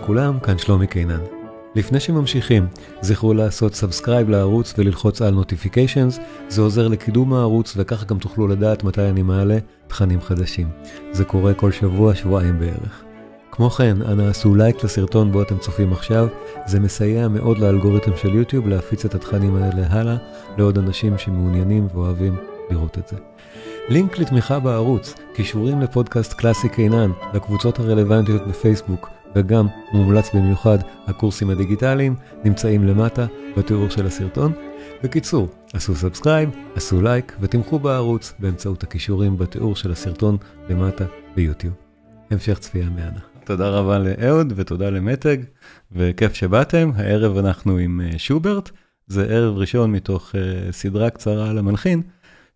לכולם, כאן שלומי קינן. לפני שממשיכים, זכרו לעשות סאבסקרייב לערוץ וללחוץ על נוטיפיקיישנס, זה עוזר לקידום הערוץ וכך גם תוכלו לדעת מתי אני מעלה תכנים חדשים. זה קורה כל שבוע, שבועיים בערך. כמו כן, אנא עשו לייק לסרטון בו אתם צופים עכשיו, זה מסייע מאוד לאלגוריתם של יוטיוב להפיץ את התכנים האלה הלאה לעוד אנשים שמעוניינים ואוהבים לראות את זה. לינק לתמיכה בערוץ, קישורים לפודקאסט קלאסי קינן, לקבוצות הרלוונטיות בפייסבוק, וגם מומלץ במיוחד הקורסים הדיגיטליים, נמצאים למטה בתיאור של הסרטון. בקיצור, עשו סאבסקרייב, עשו לייק ותמכו בערוץ באמצעות הקישורים בתיאור של הסרטון למטה ביוטיוב. המשך צפייה מהנה. תודה רבה לאהוד ותודה למתג, וכיף שבאתם. הערב אנחנו עם שוברט, זה ערב ראשון מתוך סדרה קצרה על המלחין,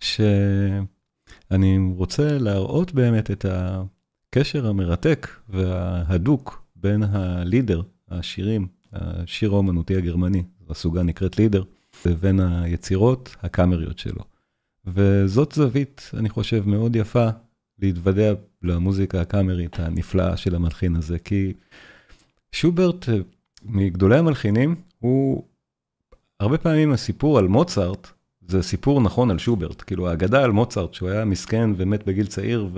שאני רוצה להראות באמת את הקשר המרתק וההדוק בין הלידר, השירים, השיר האומנותי הגרמני, הסוגה נקראת לידר, לבין היצירות הקאמריות שלו. וזאת זווית, אני חושב, מאוד יפה להתוודע למוזיקה הקאמרית הנפלאה של המלחין הזה, כי שוברט, מגדולי המלחינים, הוא הרבה פעמים הסיפור על מוצרט, זה סיפור נכון על שוברט, כאילו האגדה על מוצרט, שהוא היה מסכן ומת בגיל צעיר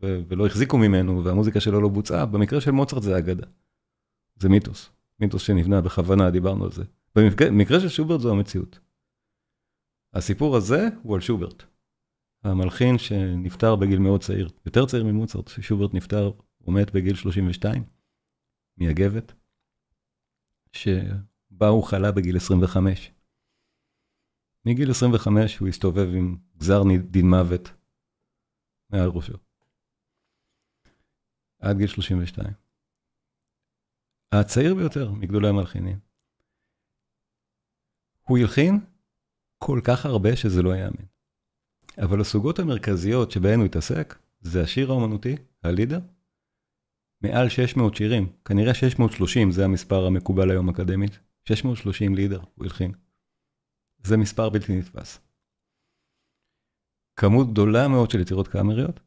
ולא החזיקו ממנו, והמוזיקה שלו לא בוצעה, במקרה של מוצרט זה אגדה. זה מיתוס, מיתוס שנבנה בכוונה, דיברנו על זה. במקרה של שוברט זו המציאות. הסיפור הזה הוא על שוברט. המלחין שנפטר בגיל מאוד צעיר, יותר צעיר ממוצרט, שוברט נפטר, הוא מת בגיל 32, מאגבת, שבה הוא חלה בגיל 25. מגיל 25 הוא הסתובב עם גזר דין מוות מעל ראשו. עד גיל 32. הצעיר ביותר מגדולי המלחינים. הוא הלחין כל כך הרבה שזה לא יאמן. אבל הסוגות המרכזיות שבהן הוא התעסק, זה השיר האומנותי, הלידר, מעל 600 שירים, כנראה 630 זה המספר המקובל היום אקדמית, 630 לידר הוא הלחין. זה מספר בלתי נתפס. כמות גדולה מאוד של יצירות קאמריות,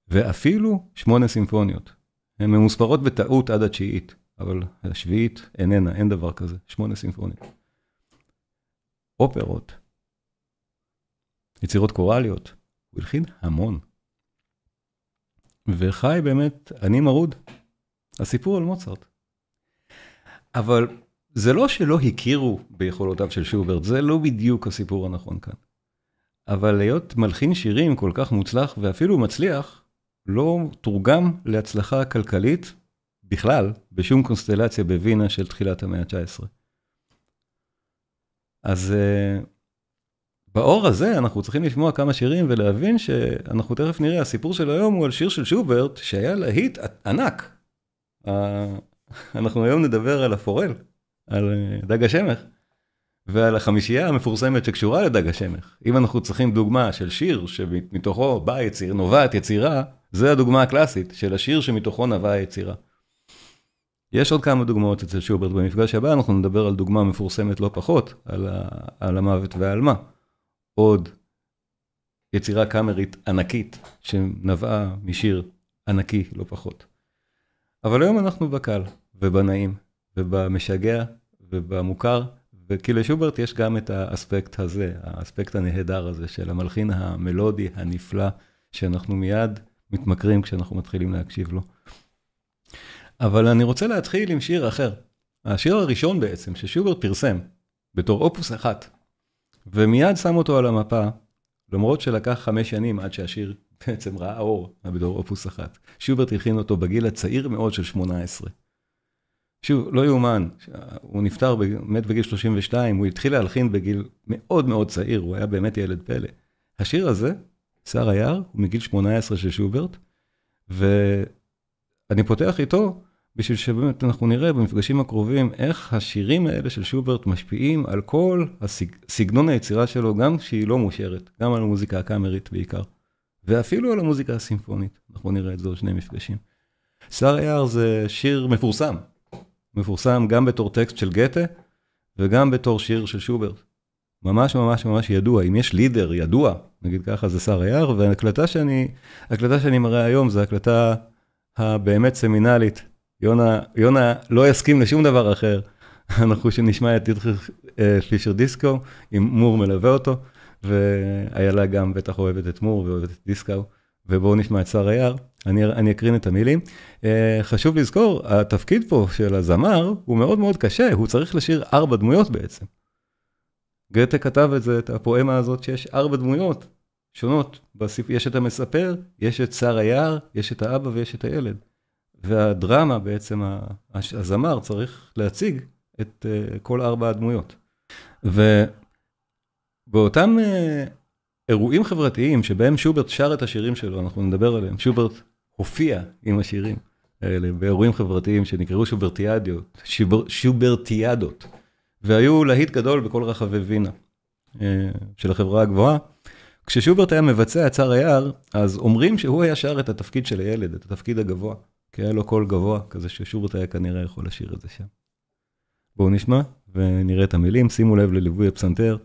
ואפילו 8 סימפוניות. הן ממוספרות בטעות עד התשיעית, אבל השביעית איננה, אין דבר כזה, 8 סימפוניות. אופרות, יצירות קוראליות, הוא הלחין המון. וחי באמת, אני מרוד, הסיפור על מוצרט. אבל זה לא שלא הכירו ביכולותיו של שוברט, זה לא בדיוק הסיפור הנכון כאן. אבל להיות מלחין שירים כל כך מוצלח ואפילו מצליח, לא תורגם להצלחה כלכלית בכלל, בשום קונסטלציה בווינה של תחילת המאה ה-19. אז באור הזה אנחנו צריכים לשמוע כמה שירים ולהבין שאנחנו תכף נראה, הסיפור של היום הוא על שיר של שוברט שהיה להיט ענק. אנחנו היום נדבר על הפורל, על דג השמך, ועל החמישייה המפורסמת שקשורה לדג השמך. אם אנחנו צריכים דוגמה של שיר שמתוכו באה יציר, נובעת יצירה, זה הדוגמה הקלאסית של השיר שמתוכו נבעה יצירה. יש עוד כמה דוגמאות אצל שוברט במפגש הבא, אנחנו נדבר על דוגמה מפורסמת לא פחות, על המוות והעלמה. עוד יצירה קאמרית ענקית שנבעה משיר ענקי לא פחות. אבל היום אנחנו בקל ובנעים ובמשגע ובמוכר, וכי לשוברט יש גם את האספקט הזה, האספקט הנהדר הזה של המלחין המלודי הנפלא, שאנחנו מיד מתמכרים כשאנחנו מתחילים להקשיב לו. אבל אני רוצה להתחיל עם שיר אחר. השיר הראשון בעצם ששוברט פרסם בתור אופוס 1, ומיד שם אותו על המפה, למרות שלקח 5 שנים עד שהשיר בעצם ראה אור בתור אופוס 1. שוברט הכין אותו בגיל הצעיר מאוד של 18. שוב, לא יאומן, הוא נפטר, מת בגיל 32, הוא התחיל להלחין בגיל מאוד מאוד צעיר, הוא היה באמת ילד פלא. השיר הזה, שר היער, הוא מגיל 18 של שוברט, ואני פותח איתו, בשביל שבאמת אנחנו נראה במפגשים הקרובים, איך השירים האלה של שוברט משפיעים על כל הסגנון היצירה שלו, גם שהיא לא מושרת, גם על המוזיקה הקאמרית בעיקר, ואפילו על המוזיקה הסימפונית. אנחנו נראה את זה עוד 2 מפגשים. שר היער זה שיר מפורסם, מפורסם גם בתור טקסט של גתה, וגם בתור שיר של שוברט. ממש ממש ממש ידוע, אם יש לידר ידוע, נגיד ככה, זה שר היער, וההקלטה שאני מראה היום, זה הקלטה הבאמת סמינלית יונה לא יסכים לשום דבר אחר. אנחנו שנשמע את דיטריך פישר דיסקו, עם מור מלווה אותו, ואיילה גם בטח אוהבת את מור ואוהבת את דיסקו, ובואו נשמע את שר היער, אני אקרין את המילים. חשוב לזכור, התפקיד פה של הזמר הוא מאוד מאוד קשה, הוא צריך לשיר 4 דמויות בעצם. גתה כתב את הפואמה הזאת שיש 4 דמויות שונות, יש את המספר, יש את שר היער, יש את האבא ויש את הילד. והדרמה בעצם, הזמר צריך להציג את כל 4 הדמויות. ובאותם אירועים חברתיים שבהם שוברט שר את השירים שלו, אנחנו נדבר עליהם, שוברט הופיע עם השירים האלה, באירועים חברתיים שנקראו שוברטיאדות, והיו להיט גדול בכל רחבי וינה של החברה הגבוהה. כששוברט היה מבצע את שר היער, אז אומרים שהוא היה שר את התפקיד של הילד, את התפקיד הגבוה, כי היה לו קול גבוה, כזה ששוברט היה כנראה יכול לשיר את זה שם. בואו נשמע ונראה את המילים, שימו לב לליווי הפסנתר,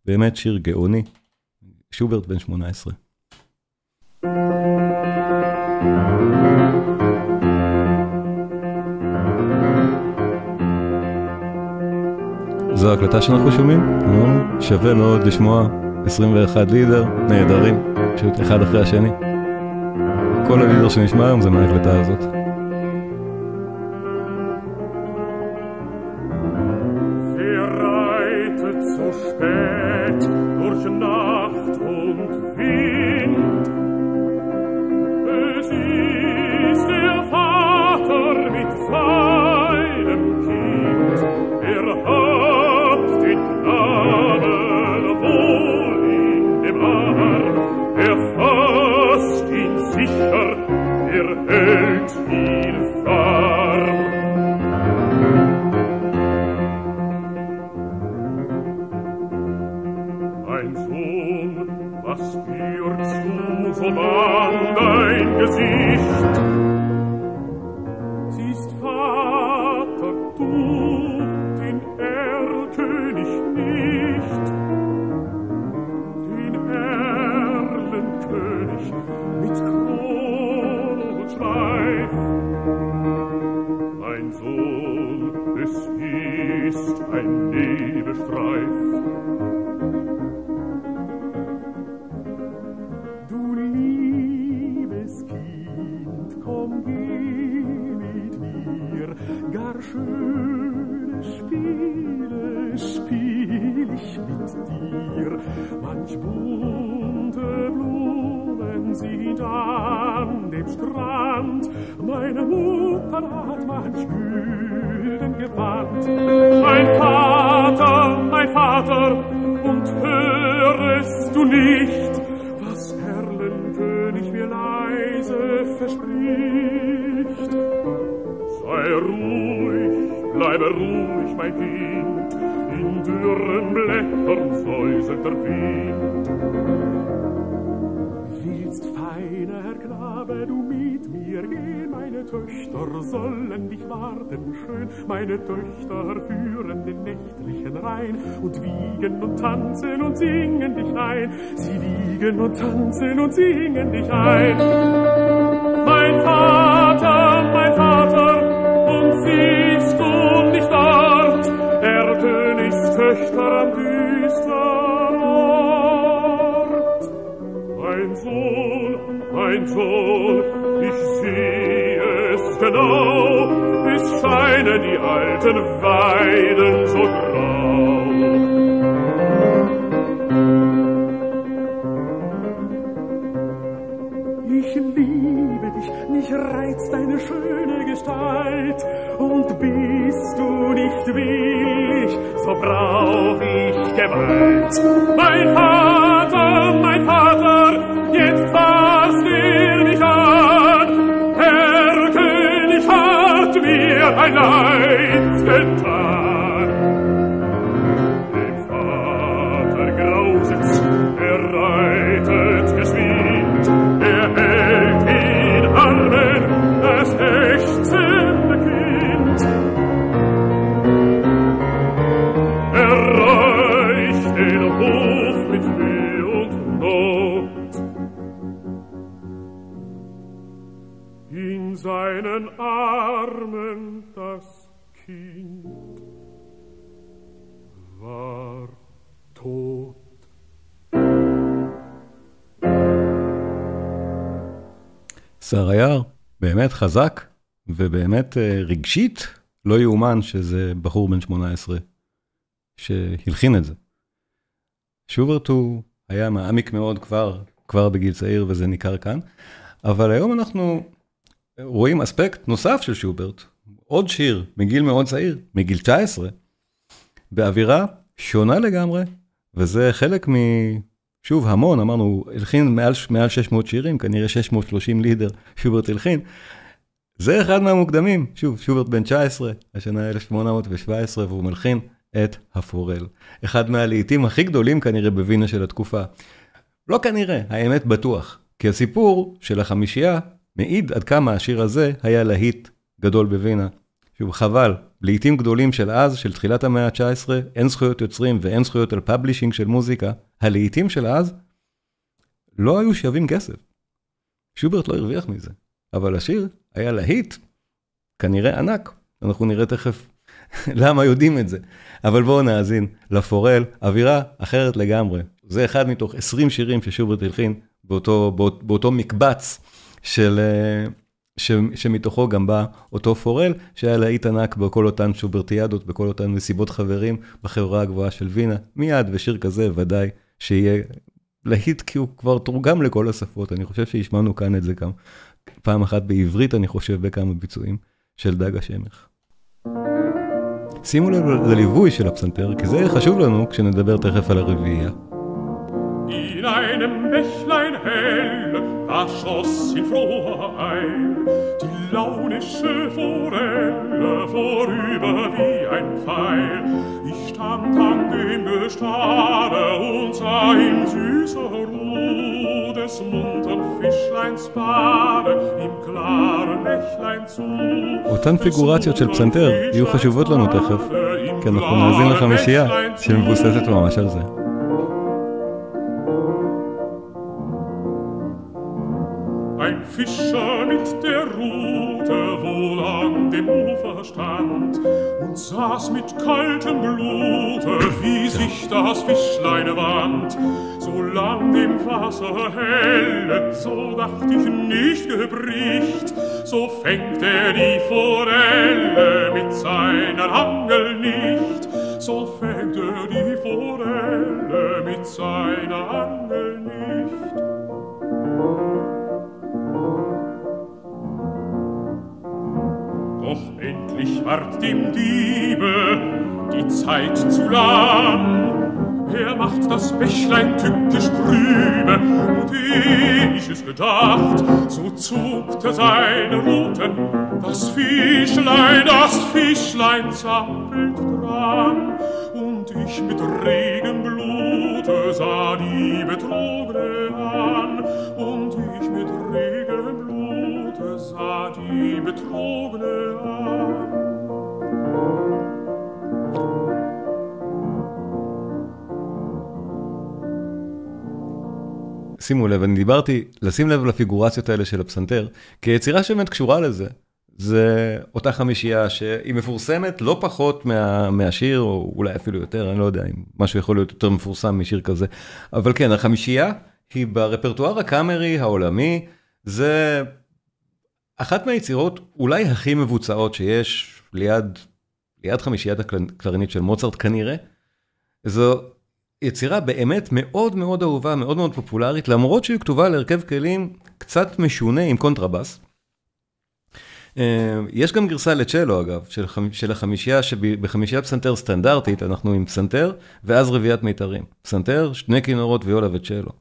באמת שיר גאוני, שוברט בן 18. זו ההקלטה שאנחנו שומעים, שווה מאוד לשמוע 21 לידר, נהדרים, פשוט אחד אחרי השני. כל הלידר שנשמע היום זה מההקלטה הזאת. Meine Töchter führen den nächtlichen Rhein und wiegen und tanzen und singen dich ein. Sie wiegen und tanzen und singen dich ein. Mein Vater, und siehst du nicht dort, der Königstöchter am düsteren Ort? Mein Sohn, ich sehe es genau, es scheinen die alten Weiden so grau. Ich liebe dich, mich reizt deine schöne Gestalt, und bist du nicht willig, so brauch ich Gewalt. Mein Vater, jetzt fasst mich an, Herr König hat mir ein Leid getan. Dem Vater grauset's, reitet geschwind, hält in Armen das ächzende Kind. Reicht den Hof mit seinen Armen das Kind war tot. שר היער באמת חזק ובאמת רגשית, לא יאומן שזה בחור בן 18 שהלחין את זה. שוברט הוא היה מעמיק מאוד כבר בגיל צעיר וזה ניכר כאן, אבל היום אנחנו רואים אספקט נוסף של שוברט, עוד שיר מגיל מאוד צעיר, מגיל 19, באווירה שונה לגמרי, וזה חלק שוב המון, אמרנו, הלחין מעל 600 שירים, כנראה 630 לידר שוברט הלחין, זה אחד מהמוקדמים, שוב, שוברט בן 19, השנה 1817, והוא מלחין את הפורל. אחד מהלהיטים הכי גדולים כנראה בווינה של התקופה. לא כנראה, האמת בטוח, כי הסיפור של החמישייה מעיד עד כמה השיר הזה היה להיט גדול בווינה. שוב, חבל, להיטים גדולים של אז, של תחילת המאה ה-19, אין זכויות יוצרים ואין זכויות על פאבלישינג של מוזיקה, הלהיטים של אז לא היו שווים כסף. שוברט לא הרוויח מזה, אבל השיר היה להיט, כנראה ענק. אנחנו נראה תכף למה יודעים את זה. אבל בואו נאזין לפורל, אווירה אחרת לגמרי. זה אחד מתוך 20 שירים ששוברט הלחין באותו מקבץ שמתוכו גם בא אותו פורל, שהיה להיט ענק בכל אותן שוברטיאדות, בכל אותן מסיבות חברים בחברה הגבוהה של וינה. מיד ושיר כזה ודאי שיהיה להיט, כי הוא כבר תורגם לכל השפות. אני חושב שישמענו כאן את זה גם פעם אחת בעברית, אני חושב, בכמה ביצועים של דג השמך. שימו לב לליווי של הפסנתר, כי זה חשוב לנו כשנדבר תכף על הרביעייה. In einem Bächlein hell, da schoss in froher Eil die launische Forelle vorüber wie ein Pfeil. Ich stand an dem Gestade und sah in süßer Ruhe des muntern Fischleins Bade im klaren Bächlein zu. אותן פיגורציות של פסנתר יהיו חשובות לנו תכף, כי אנחנו נאזין לחמישייה שמבוססת ממש על זה. Ein Fischer mit der Rute wohl an dem Ufer stand und saß mit kaltem Blute, wie sich das Fischlein wand. Solang dem Wasser helle, so dacht ich nicht gebricht, so fängt die Forelle mit seiner Angel nicht, so fängt die Forelle mit seiner Angel nicht. Doch endlich ward dem Diebe die Zeit zu lang. Macht das Bächlein tückisch trübe, und ich es gedacht, so zuckte seine Ruten, das Fischlein zappelt dran, und ich mit regem Blute sah die Betrogene an, und ich mit regem Blute sah die Betrogene an. שימו לב, אני דיברתי לשים לב לפיגורציות האלה של הפסנתר, כי יצירה שבאמת קשורה לזה, זה אותה חמישייה שהיא מפורסמת לא פחות מהשיר, או אולי אפילו יותר, אני לא יודע אם משהו יכול להיות יותר מפורסם משיר כזה, אבל כן, החמישייה היא ברפרטואר הקאמרי העולמי, זה אחת מהיצירות אולי הכי מבוצעות שיש ליד חמישיית הקלרינית של מוצרט כנראה, זו יצירה באמת מאוד מאוד אהובה, מאוד מאוד פופולרית, למרות שהיא כתובה להרכב כלים קצת משונה עם קונטרבס. יש גם גרסה לצ'לו אגב, של החמישייה, שבחמישייה פסנתר סטנדרטית, אנחנו עם פסנתר ואז רביעיית מיתרים. פסנתר, שני כינורות, ויולה וצ'לו.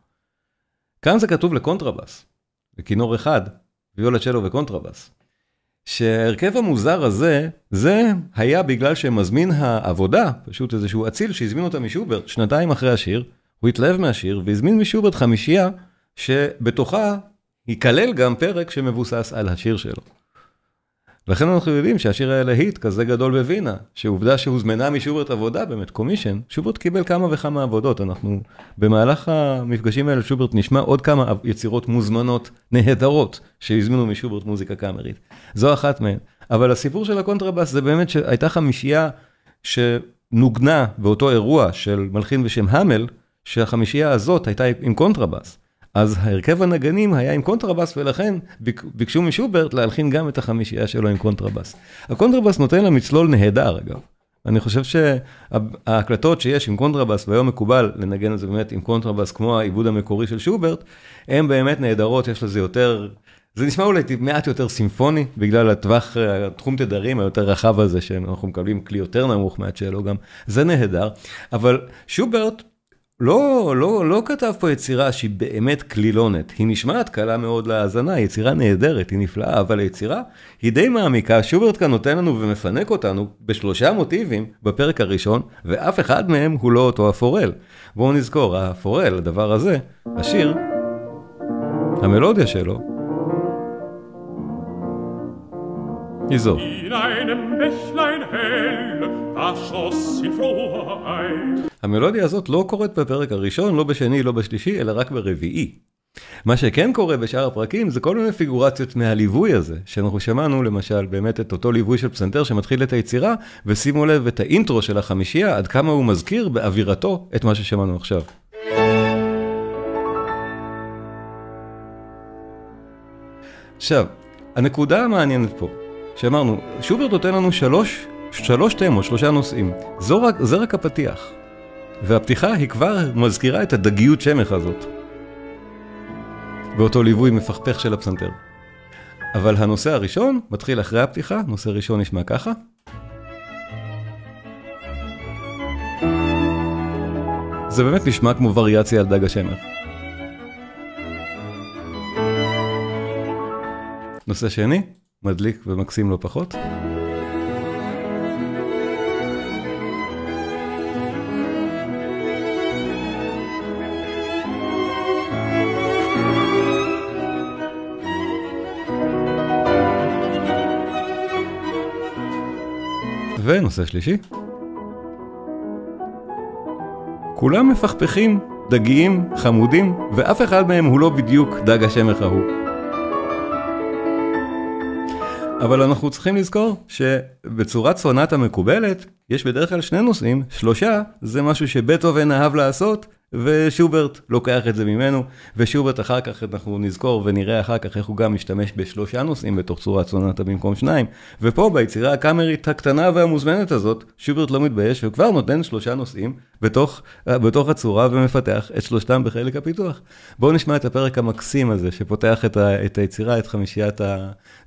כאן זה כתוב לקונטרבס, לכינור אחד, ויולה, צ'לו וקונטרבס. שההרכב המוזר הזה, זה היה בגלל שמזמין העבודה, פשוט איזשהו אציל שהזמין אותה משוברט, שנתיים אחרי השיר, הוא התלהב מהשיר, והזמין משוברט חמישייה, שבתוכה ייכלל גם פרק שמבוסס על השיר שלו. לכן אנחנו יודעים שהשיר היה להיט כזה גדול בווינה, שעובדה שהוזמנה משוברט עבודה, באמת קומישן, שוברט קיבל כמה וכמה עבודות, אנחנו במהלך המפגשים האלה שוברט נשמע עוד כמה יצירות מוזמנות נהדרות, שהזמינו משוברט מוזיקה קאמרית. זו אחת מהן. אבל הסיפור של הקונטרבאס זה באמת שהייתה חמישייה שנוגנה באותו אירוע של מלחין בשם המל, שהחמישייה הזאת הייתה עם קונטרבאס. אז ההרכב הנגנים היה עם קונטרבאס, ולכן ביקשו משוברט להלחין גם את החמישייה שלו עם קונטרבאס. הקונטרבאס נותן לה מצלול נהדר, אגב. אני חושב שההקלטות שיש עם קונטרבאס, והיום מקובל לנגן את זה באמת עם קונטרבאס, כמו העיבוד המקורי של שוברט, הן באמת נהדרות, יש לזה יותר, זה נשמע אולי מעט יותר סימפוני, בגלל התחום תדרים היותר רחב הזה, שאנחנו מקבלים כלי יותר נמוך מהצ'לו גם, זה נהדר, אבל שוברט, לא כתב פה יצירה שהיא באמת כלילונת, היא נשמעת קלה מאוד להאזנה, יצירה נהדרת, היא נפלאה, אבל היצירה היא די מעמיקה, שוברט כאן נותן לנו ומפנק אותנו בשלושה מוטיבים בפרק הראשון, ואף אחד מהם הוא לא אותו הפורל. בואו נזכור, הפורל, הדבר הזה, השיר, המלודיה שלו, היא זו. המלודיה הזאת לא קורית בפרק הראשון, לא בשני, לא בשלישי, אלא רק ברביעי. מה שכן קורה בשאר הפרקים זה כל מיני פיגורציות מהליווי הזה, שאנחנו שמענו למשל באמת את אותו ליווי של פסנתר שמתחיל את היצירה, ושימו לב את האינטרו של החמישייה, עד כמה הוא מזכיר באווירתו את מה ששמענו עכשיו. עכשיו, הנקודה המעניינת פה, שאמרנו, שוברט נותן לנו שלוש תמות, שלושה נושאים. זה רק הפתיח. והפתיחה היא כבר מזכירה את הדגיות שמח הזאת. באותו ליווי מפכפך של הפסנתר. אבל הנושא הראשון מתחיל אחרי הפתיחה, נושא ראשון נשמע ככה. זה באמת נשמע כמו וריאציה על דג השמח. נושא שני, מדליק ומקסים לא פחות. ונושא שלישי. כולם מפכפכים, דגיים, חמודים, ואף אחד מהם הוא לא בדיוק דג השמח ההוא. אבל אנחנו צריכים לזכור שבצורת סונטה מקובלת, יש בדרך כלל שני נושאים, שלושה זה משהו שבטהובן אהב לעשות, ושוברט לוקח את זה ממנו, ושוברט אחר כך אנחנו נזכור ונראה אחר כך איך הוא גם משתמש בשלושה נושאים בתוך צורת סונטה במקום שניים, ופה ביצירה הקאמרית הקטנה והמוזמנת הזאת, שוברט לא מתבייש וכבר נותן שלושה נושאים בתוך הצורה ומפתח את שלושתם בחלק הפיתוח. בואו נשמע את הפרק המקסים הזה שפותח את היצירה, את חמישיית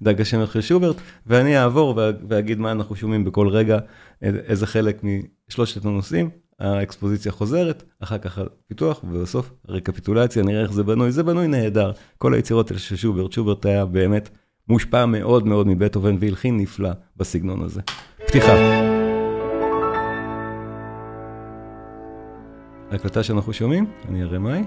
דג השמח של שוברט, ואני אעבור ואגיד מה אנחנו שומעים בכל רגע, איזה חלק משלושת הנושאים. האקספוזיציה חוזרת, אחר כך הפיתוח, ובסוף הרקפיטולציה, נראה איך זה בנוי. זה בנוי נהדר. כל היצירות של שוברט, שוברט היה באמת מושפע מאוד מאוד מבטהובן, והלחין נפלא בסגנון הזה. פתיחה. ההקלטה שאנחנו שומעים, אני אראה מהי.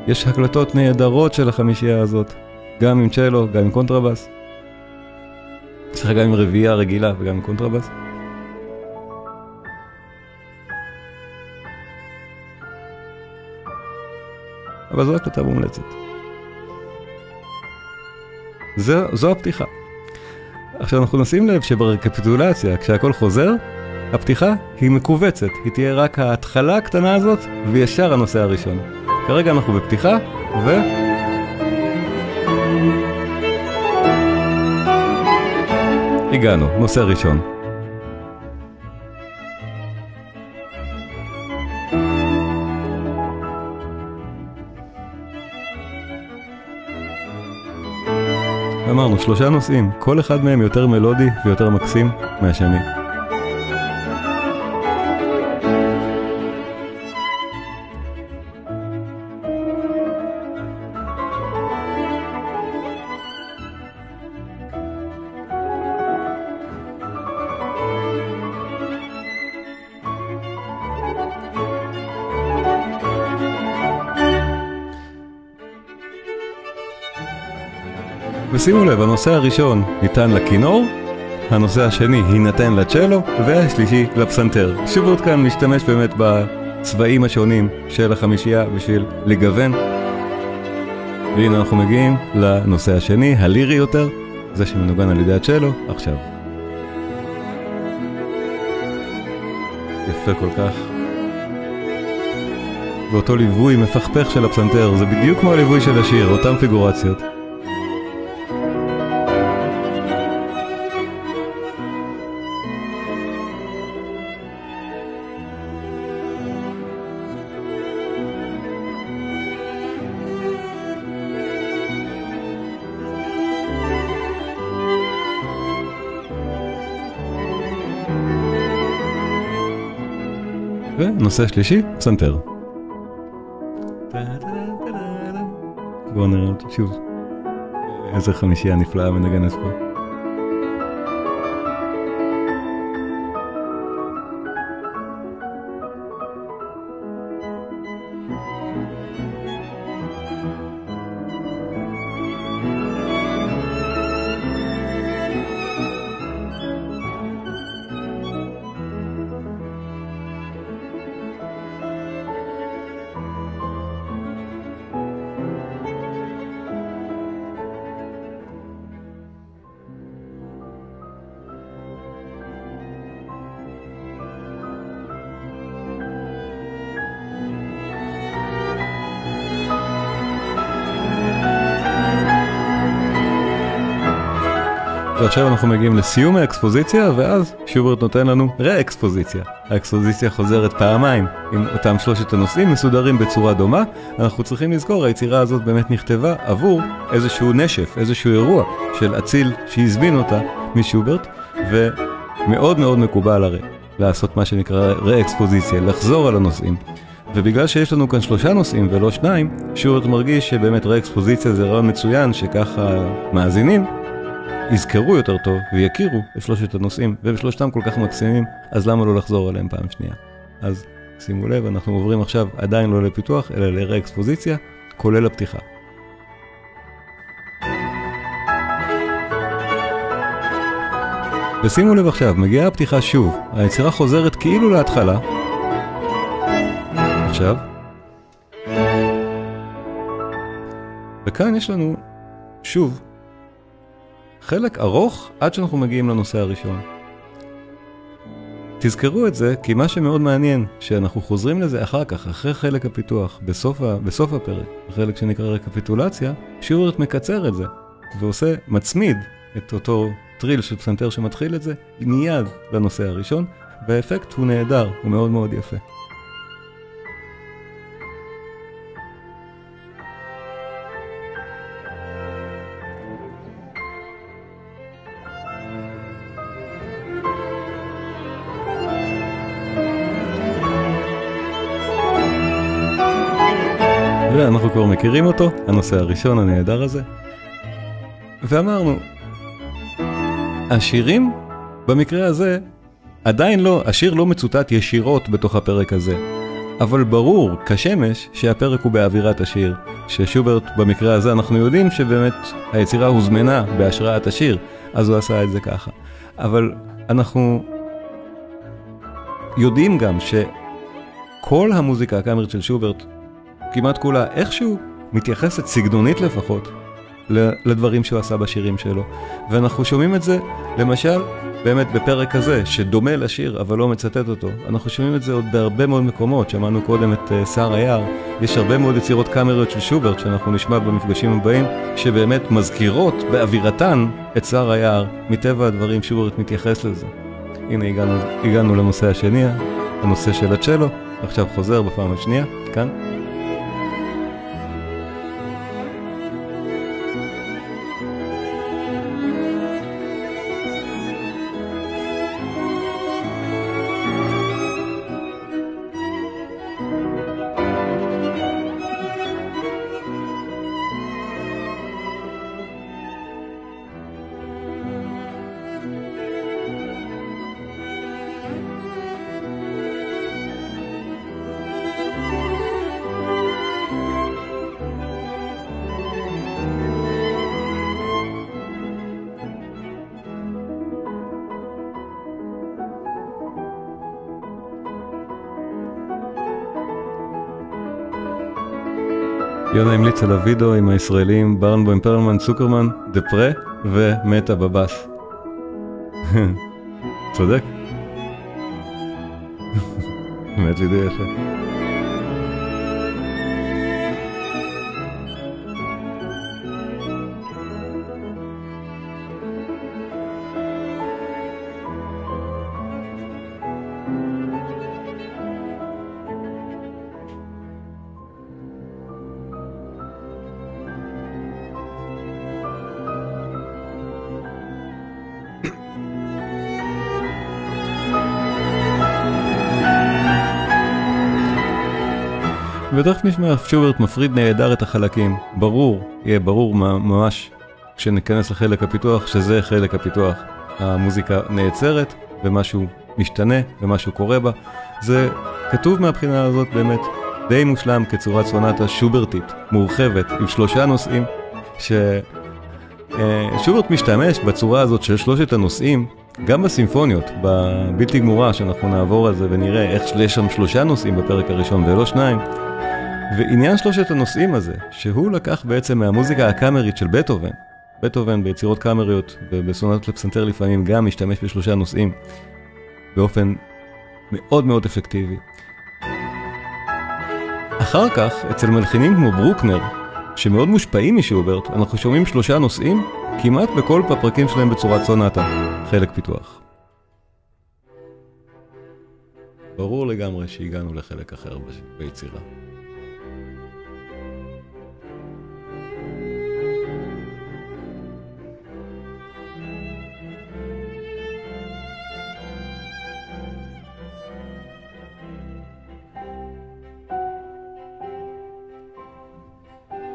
יש הקלטות נהדרות של החמישייה הזאת, גם עם צ'לו, גם עם קונטרבאס. צריך גם עם רביעייה רגילה וגם עם קונטרבאס. אבל זו הקלטה מומלצת. זו הפתיחה. עכשיו אנחנו נשים לב שברקפיטולציה, כשהכל חוזר, הפתיחה היא מקובצת. היא תהיה רק ההתחלה הקטנה הזאת, וישר הנושא הראשון. כרגע אנחנו בפתיחה, הגענו, נושא ראשון. אמרנו, שלושה נושאים, כל אחד מהם יותר מלודי ויותר מקסים מהשני. ושימו לב, הנושא הראשון ניתן לכינור, הנושא השני יינתן לצ'לו, והשלישי לפסנתר. שוברט כאן משתמש באמת בצבעים השונים של החמישייה בשביל לגוון. והנה אנחנו מגיעים לנושא השני, הלירי יותר, זה שמנוגן על ידי הצ'לו, עכשיו. יפה כל כך. ואותו ליווי מפכפך של הפסנתר, זה בדיוק כמו הליווי של השיר, אותם פיגורציות. ונושא שלישי, פסנתר. בואו נראה אותו שוב. איזה חמישייה נפלאה מנגנת פה. ועכשיו אנחנו מגיעים לסיום האקספוזיציה, ואז שוברט נותן לנו ראקספוזיציה. האקספוזיציה חוזרת פעמיים, עם אותם שלושת הנושאים מסודרים בצורה דומה. אנחנו צריכים לזכור, היצירה הזאת באמת נכתבה עבור איזשהו נשף, איזשהו אירוע של אציל שהזמין אותה משוברט, ומאוד מאוד מקובל הרי לעשות מה שנקרא ראקספוזיציה, לחזור על הנושאים. ובגלל שיש לנו כאן 3 נושאים ולא 2, שוברט מרגיש שבאמת ראקספוזיציה זה רעיון מצוין, שככה מאזינים יזכרו יותר טוב ויכירו את 3 הנושאים, ובשלושתם כל כך מקסימים, אז למה לא לחזור עליהם פעם שנייה? אז שימו לב, אנחנו עוברים עכשיו עדיין לא לפיתוח, אלא לראקספוזיציה, כולל הפתיחה. ושימו לב עכשיו, מגיעה הפתיחה שוב, היצירה חוזרת כאילו להתחלה. עכשיו. וכאן יש לנו שוב חלק ארוך עד שאנחנו מגיעים לנושא הראשון. תזכרו את זה, כי מה שמאוד מעניין, שאנחנו חוזרים לזה אחר כך, אחרי חלק הפיתוח, בסוף הפרק, החלק שנקרא רקפיטולציה, שוברט מקצר את זה, ועושה, מצמיד את אותו טריל של פסנתר שמתחיל את זה, מיד לנושא הראשון, והאפקט הוא נהדר, הוא מאוד מאוד יפה. ואנחנו כבר מכירים אותו, הנושא הראשון הנהדר הזה. ואמרנו, השירים במקרה הזה, עדיין לא, השיר לא מצוטט ישירות בתוך הפרק הזה. אבל ברור, כשמש, שהפרק הוא באווירת השיר. ששוברט במקרה הזה אנחנו יודעים שבאמת היצירה הוזמנה בהשראת השיר, אז הוא עשה את זה ככה. אבל אנחנו יודעים גם שכל המוזיקה הקאמרית של שוברט, כמעט כולה איכשהו מתייחסת סגנונית לפחות לדברים שהוא עשה בשירים שלו. ואנחנו שומעים את זה למשל באמת בפרק הזה שדומה לשיר אבל לא מצטט אותו. אנחנו שומעים את זה עוד בהרבה מאוד מקומות. שמענו קודם את שר היער. יש הרבה מאוד יצירות קאמריות של שוברט שאנחנו נשמע במפגשים הבאים שבאמת מזכירות באווירתן את שר היער. מטבע הדברים שוברט מתייחס לזה. הנה הגענו לנושא השני, הנושא של הצ'לו. עכשיו חוזר בפעם השנייה, כאן. יונה המליץ על הוידאו עם הישראלים ברנבוים, פרלמן, צוקרמן, דפרה ומטה בבאס. צודק? באמת וידאו יפה. ותכף נשמע שוברט מפריד נהדר את החלקים. יהיה ברור ממש כשניכנס לחלק הפיתוח שזה חלק הפיתוח. המוזיקה נעצרת ומשהו משתנה ומשהו קורה בה. זה כתוב מהבחינה הזאת באמת די מושלם כצורת סונטה שוברטית, מורחבת, עם 3 נושאים, ששוברט משתמש בצורה הזאת של 3 הנושאים, גם בסימפוניות, בבלתי גמורה, שאנחנו נעבור על זה ונראה איך יש שם 3 נושאים בפרק הראשון ולא 2, ועניין 3 הנושאים הזה, שהוא לקח בעצם מהמוזיקה הקאמרית של בטהובן, בטהובן ביצירות קאמריות ובסונטות לפסנתר לפעמים גם משתמש ב3 נושאים, באופן מאוד מאוד אפקטיבי. אחר כך, אצל מלחינים כמו ברוקנר, שמאוד מושפעים משוברט, אנחנו שומעים 3 נושאים כמעט בכל הפרקים שלהם בצורת סונטה, חלק פיתוח. ברור לגמרי שהגענו לחלק אחר ביצירה.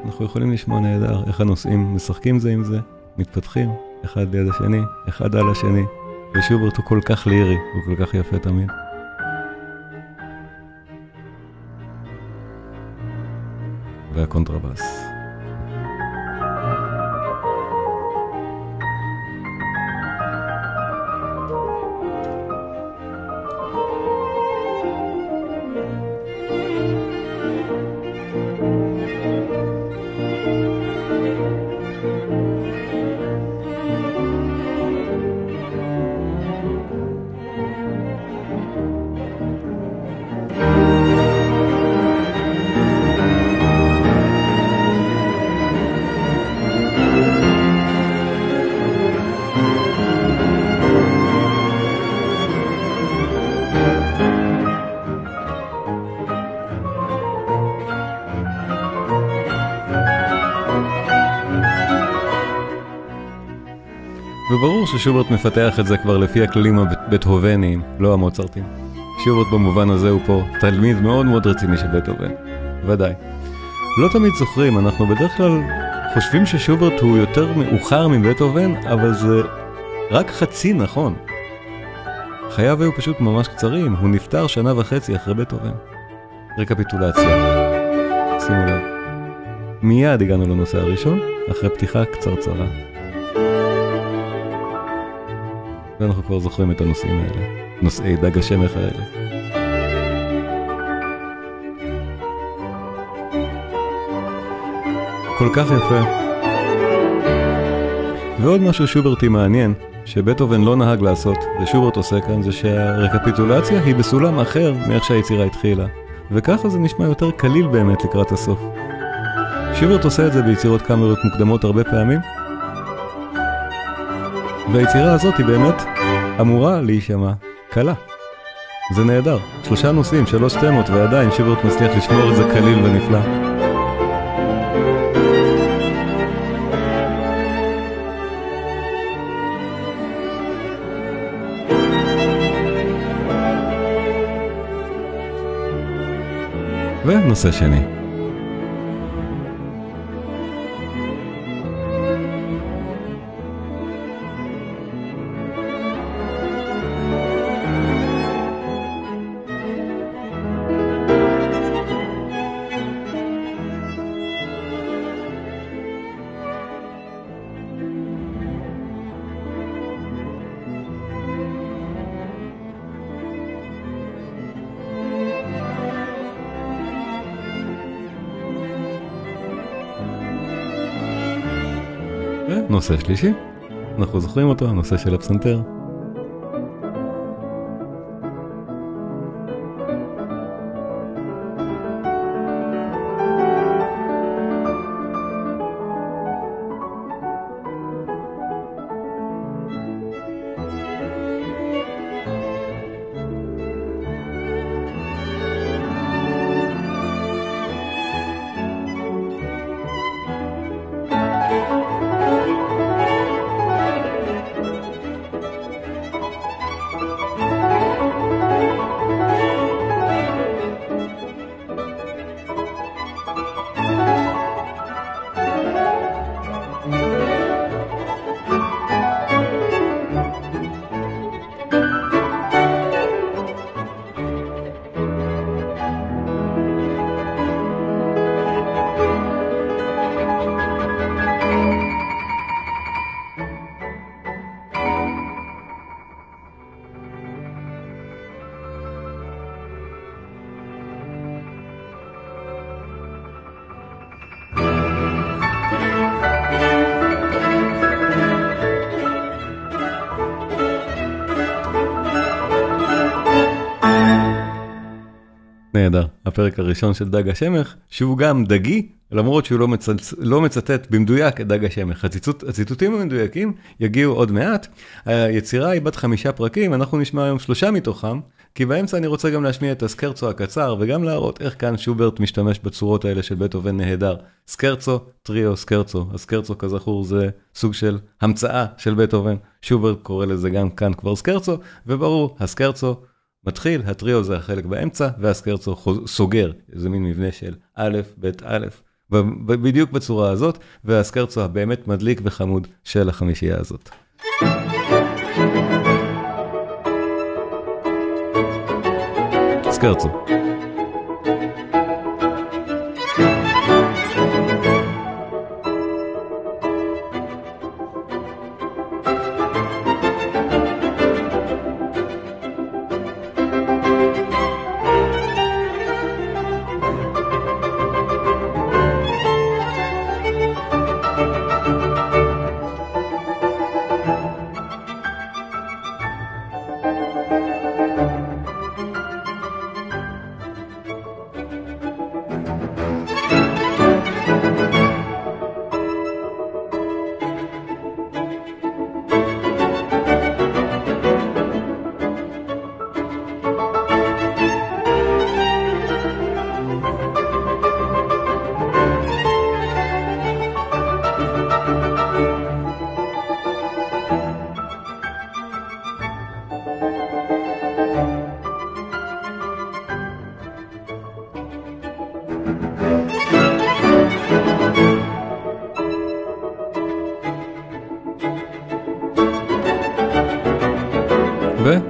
אנחנו יכולים לשמוע נהדר איך הנושאים משחקים זה עם זה, מתפתחים אחד ליד השני, אחד על השני, ושוברט הוא כל כך לירי, הוא כל כך יפה תמיד. והקונטרבאס. וברור ששוברט מפתח את זה כבר לפי הכללים הבטהובניים, לא המוצרטים. שוברט במובן הזה הוא פה תלמיד מאוד מאוד רציני של בטהובן, ודאי. לא תמיד זוכרים, אנחנו בדרך כלל חושבים ששוברט הוא יותר מאוחר מבטהובן, אבל זה רק חצי נכון. חייו היו פשוט ממש קצרים, הוא נפטר 1.5 שנה אחרי בטהובן. רקפיטולציה. שימו לב. מיד הגענו לנושא הראשון, אחרי פתיחה קצרצרה. ואנחנו כבר זוכרים את הנושאים האלה, נושאי דג השמש האלה. כל כך יפה. ועוד משהו שוברטי מעניין, שבטהובן לא נהג לעשות, ושוברט עושה כאן, זה שהרקפיטולציה היא בסולם אחר מאיך שהיצירה התחילה. וככה זה נשמע יותר קליל באמת לקראת הסוף. שוברט עושה את זה ביצירות קאמריות מוקדמות הרבה פעמים, והיצירה הזאת היא באמת אמורה להישמע קלה. זה נהדר. 3 נושאים, 3 תמות, ועדיין שוברט מצליח לשמור את זה קליל ונפלא. ונושא שני. ונושא שלישי, אנחנו זוכרים אותו, הנושא של הפסנתר. נהדר, הפרק הראשון של דג השמך, שהוא גם דגי, למרות שהוא לא מצטט במדויק את דג השמך. הציטוטים המדויקים יגיעו עוד מעט. היצירה היא בת 5 פרקים, אנחנו נשמע היום 3 מתוכם, כי באמצע אני רוצה גם להשמיע את הסקרצו הקצר, וגם להראות איך כאן שוברט משתמש בצורות האלה של בטהובן נהדר. סקרצו, טריו, סקרצו. הסקרצו כזכור זה סוג של המצאה של בטהובן. שוברט קורא לזה גם כאן כבר סקרצו, וברור, הסקרצו מתחיל, הטריו זה החלק באמצע, והסקרצו סוגר, זה מין מבנה של א', ב', א', בדיוק בצורה הזאת, והסקרצו הבאמת מדליק וחמוד של החמישייה הזאת. סקרצו.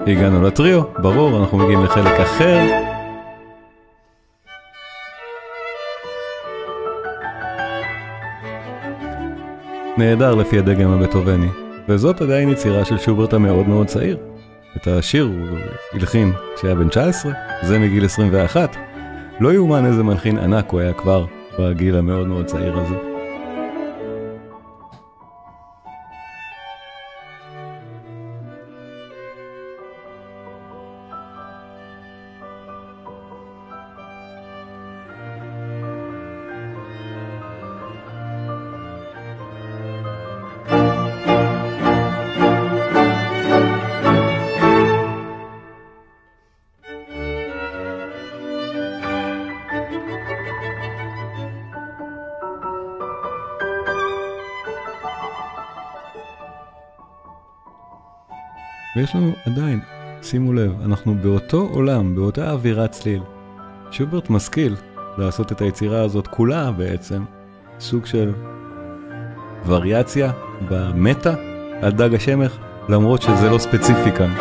והגענו לטריו, ברור, אנחנו מגיעים לחלק אחר. נהדר לפי הדגם הבטהובני, וזאת עדיין יצירה של שוברט המאוד מאוד צעיר. את השיר הוא הלחין כשהיה בן 19, זה מגיל 21. לא יאומן איזה מלחין ענק הוא היה כבר בגיל המאוד מאוד צעיר הזה. ויש לנו עדיין, שימו לב, אנחנו באותו עולם, באותה אווירת צליל. שוברט משכיל לעשות את היצירה הזאת כולה בעצם, סוג של וריאציה במטה על דג השמך, למרות שזה לא ספציפי כאן.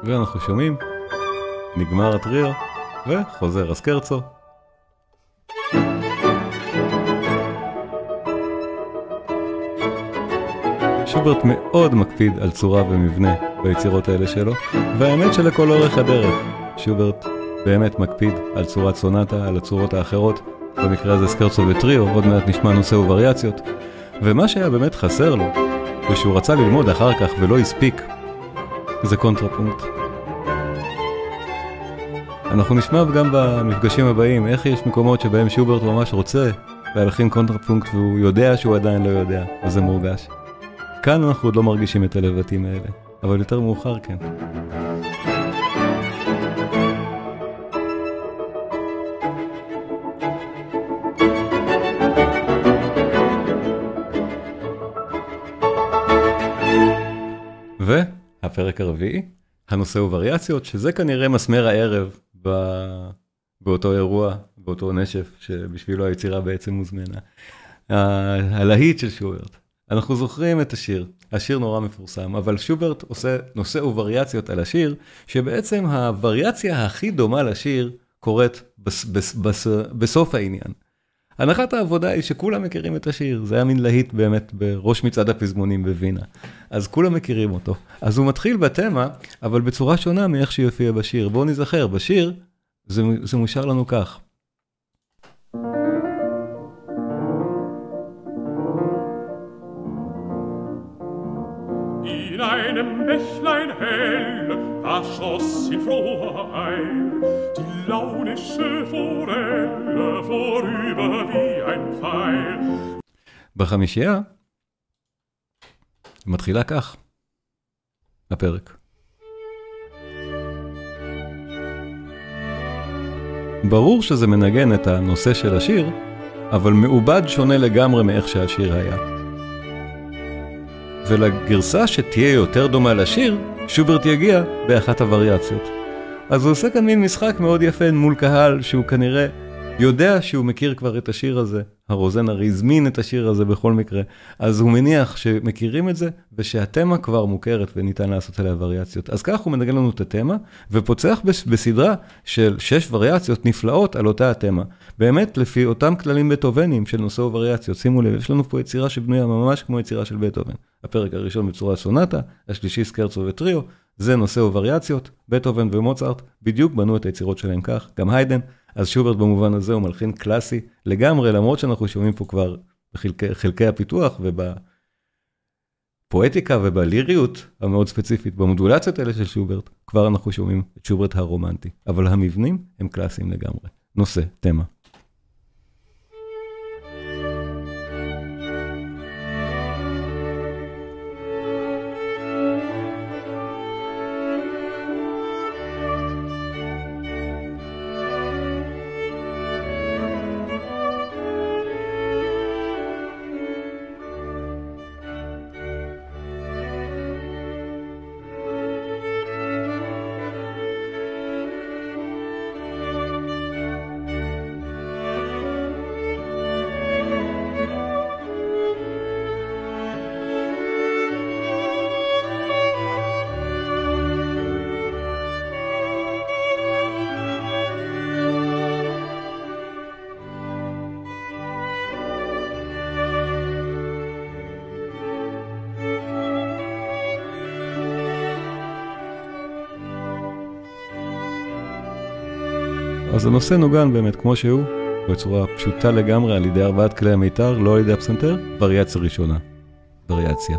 ואנחנו שומעים, נגמר הטריו, וחוזר הסקרצו. שוברט מאוד מקפיד על צורה ומבנה ביצירות האלה שלו, והאמת שלכל אורך הדרך, שוברט באמת מקפיד על צורת סונטה, על הצורות האחרות, במקרה הזה סקרצו וטריו, עוד מעט נשמע נושא ווריאציות, ומה שהיה באמת חסר לו, ושהוא רצה ללמוד אחר כך ולא הספיק, זה קונטרפונקט. אנחנו נשמע גם במפגשים הבאים איך יש מקומות שבהם שוברט ממש רוצה להלחין קונטרפונקט והוא יודע שהוא עדיין לא יודע, וזה מורגש. כאן אנחנו עוד לא מרגישים את הלבטים האלה, אבל יותר מאוחר כן. והפרק הרביעי, הנושא הוא וריאציות, שזה כנראה מסמר הערב באותו אירוע, באותו נשף, שבשבילו היצירה בעצם מוזמנה. הלהיט של שוברט. אנחנו זוכרים את השיר, השיר נורא מפורסם, אבל שוברט עושה נושא ווריאציות על השיר, שבעצם הווריאציה הכי דומה לשיר קורית בסוף העניין. הנחת העבודה היא שכולם מכירים את השיר, זה היה מין להיט באמת בראש מצעד הפזמונים בווינה, אז כולם מכירים אותו. אז הוא מתחיל בתמה, אבל בצורה שונה מאיך שיופיע בשיר. בואו נזכר, בשיר זה מושר לנו כך. In einem Bächlein hell, da schoss in froher Eil die launische Forelle vorüber wie ein Pfeil. בחמישייה, מתחילה כך, הפרק. ברור שזה מנגן את הנושא של השיר, אבל מעובד שונה לגמרי מאיך שהשיר היה. ולגרסה שתהיה יותר דומה לשיר, שוברט יגיע באחת הווריאציות. אז הוא עושה כאן מין משחק מאוד יפה מול קהל שהוא כנראה יודע שהוא מכיר כבר את השיר הזה. הרוזן הרי הזמין את השיר הזה בכל מקרה, אז הוא מניח שמכירים את זה ושהתמה כבר מוכרת וניתן לעשות עליה וריאציות. אז כך הוא מנגן לנו את התמה ופוצח בסדרה של 6 וריאציות נפלאות על אותה התמה. באמת לפי אותם כללים בטהובניים של נושא וריאציות. שימו לב, יש לנו פה יצירה שבנויה ממש כמו יצירה של בטהובן. הפרק הראשון בצורה סונטה, השלישי סקרצו וטריו, זה נושא וריאציות. בטהובן ומוצרט בדיוק בנו את היצירות שלהם כך, גם היידן. אז שוברט במובן הזה הוא מלחין קלאסי לגמרי, למרות שאנחנו שומעים פה כבר בחלקי הפיתוח ובפואטיקה ובליריות המאוד ספציפית, במודולציות האלה של שוברט, כבר אנחנו שומעים את שוברט הרומנטי, אבל המבנים הם קלאסיים לגמרי. נושא, תמה. אז הנושא נוגן באמת כמו שהוא, בצורה פשוטה לגמרי על ידי 4 כלי המיתר, לא על ידי הפסנתר, וריאציה ראשונה. וריאציה.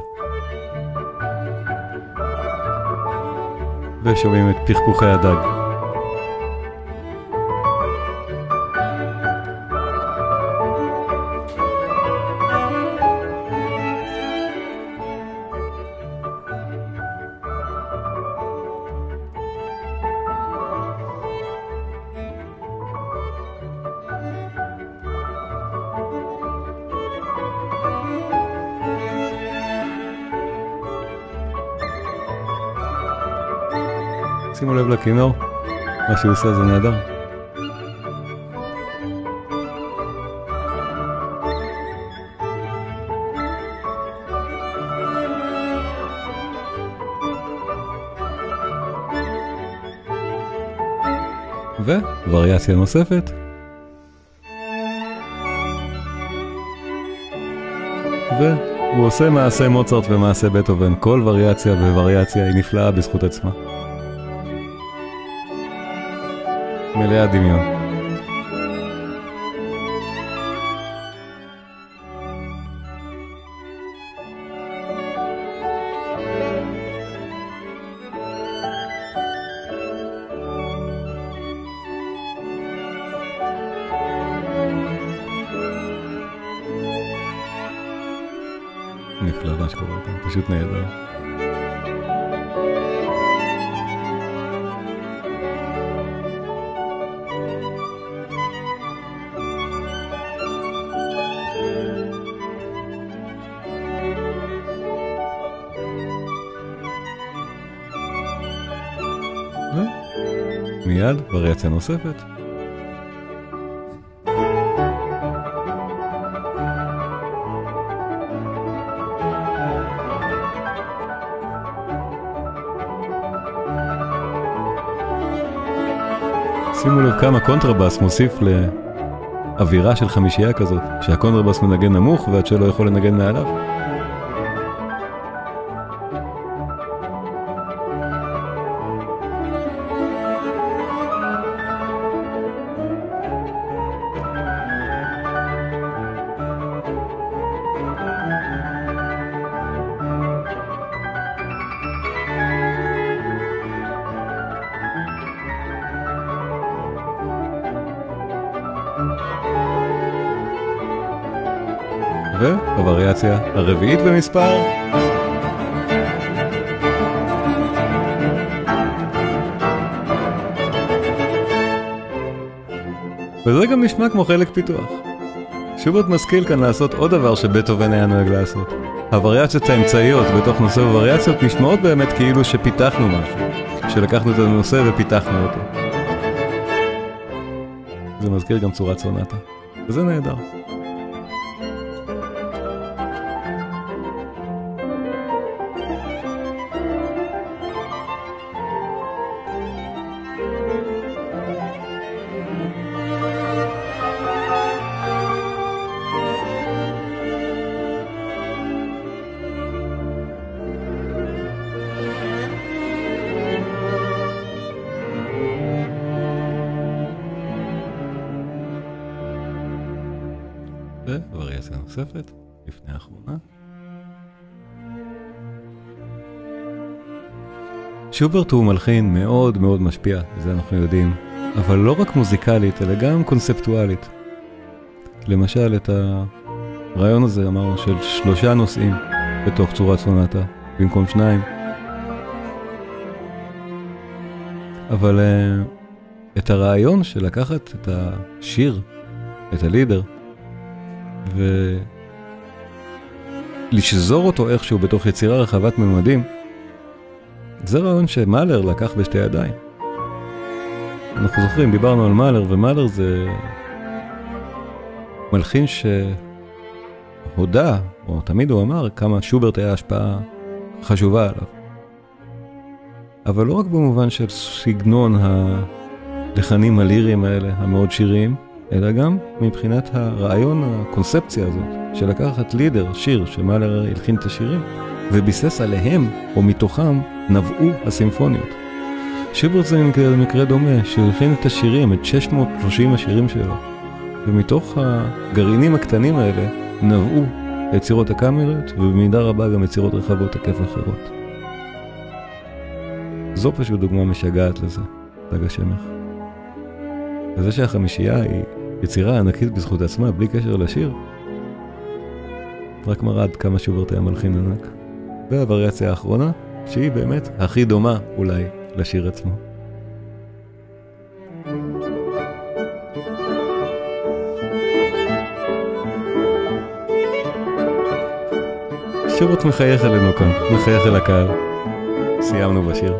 ושומעים את פחפוחי הדג. שימו לב לכינור, מה שהוא עושה זה נהדר. ווריאציה נוספת. הוא עושה מעשה מוצרט ומעשה בטהובן, כל וריאציה ווריאציה היא נפלאה בזכות עצמה. מלאה דמיון. נפלא מה שקורה כאן, פשוט נהדר. מיד וריאציה נוספת. שימו לב כמה קונטרבאס מוסיף לאווירה של חמישייה כזאת, שהקונטרבאס מנגן נמוך ועד שלא יכול לנגן מעליו. והווריאציה הרביעית במספר. וזה גם נשמע כמו חלק פיתוח. שוברט משכיל כאן לעשות עוד דבר שבטהובן היה נוהג לעשות. הווריאציות האמצעיות בתוך נושא וווריאציות נשמעות באמת כאילו שפיתחנו משהו. שלקחנו את הנושא ופיתחנו אותו. זה מזכיר גם צורת סונטה. וזה נהדר. ווריאציה נוספת, לפני האחרונה. שוברט הוא מלחין מאוד מאוד משפיע, זה אנחנו יודעים, אבל לא רק מוזיקלית, אלא גם קונספטואלית. למשל, את הרעיון הזה אמרנו של 3 נושאים בתוך צורת סונטה, במקום 2. אבל את הרעיון של לקחת את השיר, את הלידר, ולשזור אותו איכשהו בתוך יצירה רחבת ממדים, זה רעיון שמאלר לקח בשתי ידיים. אנחנו זוכרים, דיברנו על מאלר, ומאלר זה מלחין שהודע, או תמיד הוא אמר, כמה שוברט היה השפעה חשובה עליו. אבל לא רק במובן של סגנון הלחנים הליריים האלה, המאוד שיריים, אלא גם מבחינת הרעיון, הקונספציה הזאת, של לקחת לידר, שיר, שמאלר הלחין את השירים, וביסס עליהם, או מתוכם, נבעו הסימפוניות. שוברט זה מקרה דומה, שהלחין את השירים, את 630 השירים שלו, ומתוך הגרעינים הקטנים האלה, נבעו יצירות הקאמריות, ובמידה רבה גם יצירות רחבות היקף אחרות. זו פשוט דוגמה משגעת לזה, דג השמך. וזה שהחמישייה היא יצירה ענקית בזכות עצמה, בלי קשר לשיר, רק מראה עד כמה שוברט היה מלחין ענק. והווריאציה האחרונה, שהיא באמת הכי דומה אולי לשיר עצמו. שוברט מחייך אלינו כאן, מחייך אל הקהל. סיימנו בשיר.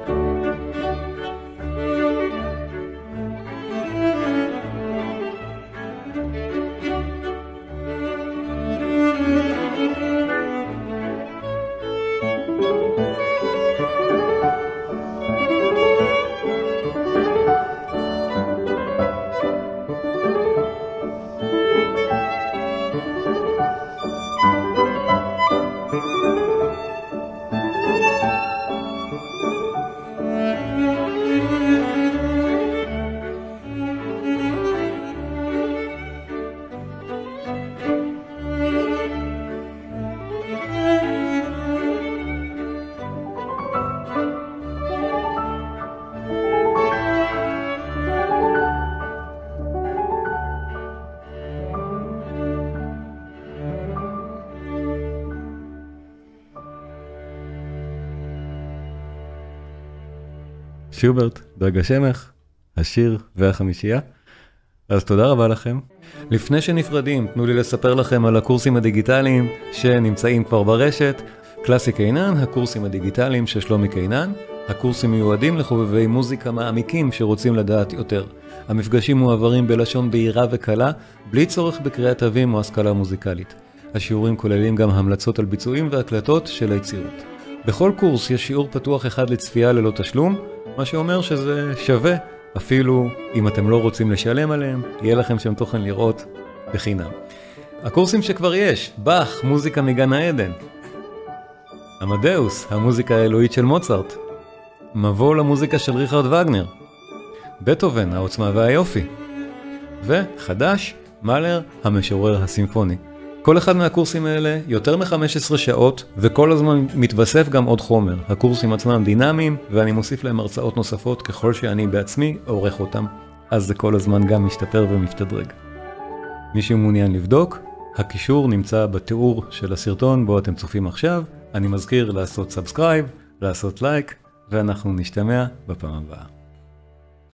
שוברט, דג השמך, השיר והחמישייה. אז תודה רבה לכם. לפני שנפרדים, תנו לי לספר לכם על הקורסים הדיגיטליים שנמצאים כבר ברשת. קלאסי קינן, הקורסים הדיגיטליים של שלומי קינן. הקורסים מיועדים לחובבי מוזיקה מעמיקים שרוצים לדעת יותר. המפגשים מועברים בלשון בהירה וקלה, בלי צורך בקריאת תווים או השכלה מוזיקלית. השיעורים כוללים גם המלצות על ביצועים והקלטות של היצירות. בכל קורס יש שיעור פתוח אחד לצפייה ללא תשלום, מה שאומר שזה שווה, אפילו אם אתם לא רוצים לשלם עליהם, יהיה לכם שם תוכן לראות בחינם. הקורסים שכבר יש, באך, מוזיקה מגן העדן. עמדאוס, המוזיקה האלוהית של מוצרט. מבוא למוזיקה של ריכרד וגנר. בטהובן, העוצמה והיופי. וחדש, מאלר, המשורר הסימפוני. כל אחד מהקורסים האלה יותר מ-15 שעות, וכל הזמן מתווסף גם עוד חומר. הקורסים עצמם דינמיים, ואני מוסיף להם הרצאות נוספות ככל שאני בעצמי עורך אותם. אז זה כל הזמן גם משתפר ומשתדרג. מי שמעוניין לבדוק, הקישור נמצא בתיאור של הסרטון בו אתם צופים עכשיו. אני מזכיר לעשות סאבסקרייב, לעשות לייק, ואנחנו נשתמע בפעם הבאה.